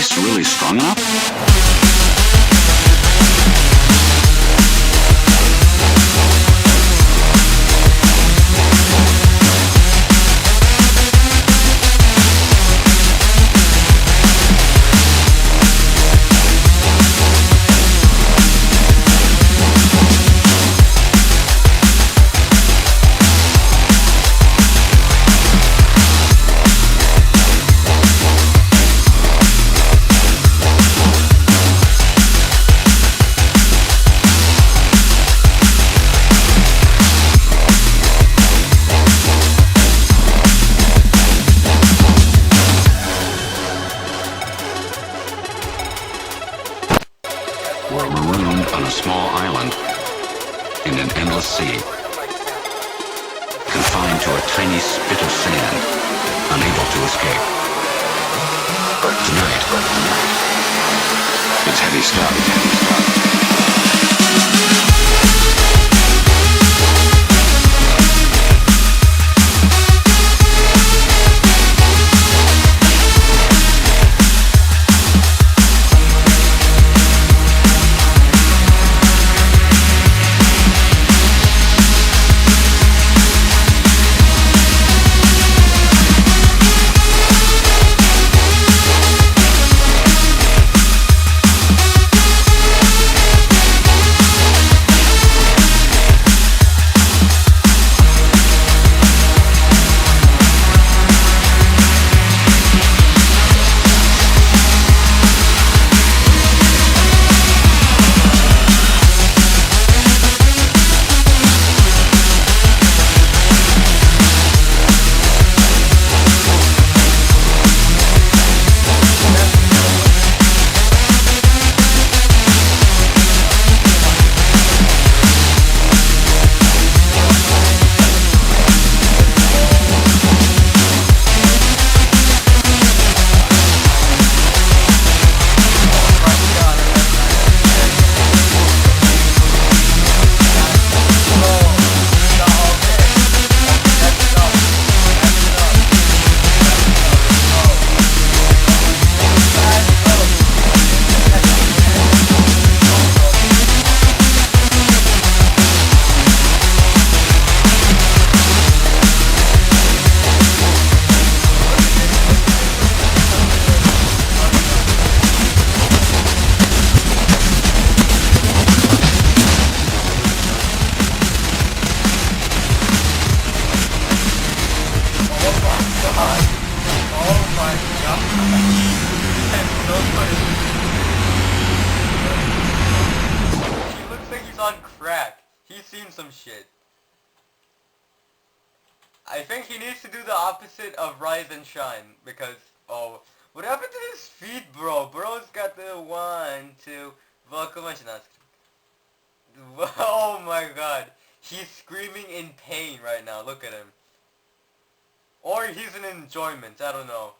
beast really strong enough? We're marooned on a small island in an endless sea, confined to a tiny spit of sand, unable to escape. Tonight, it's heavy stuff. He looks like he's on crack. He's seen some shit. I think he needs to do the opposite of Rise and Shine, because, oh, what happened to his feet, bro? Bro's got the 1, 2, oh my god. He's screaming in pain right now, look at him. Or he's in enjoyment, I don't know.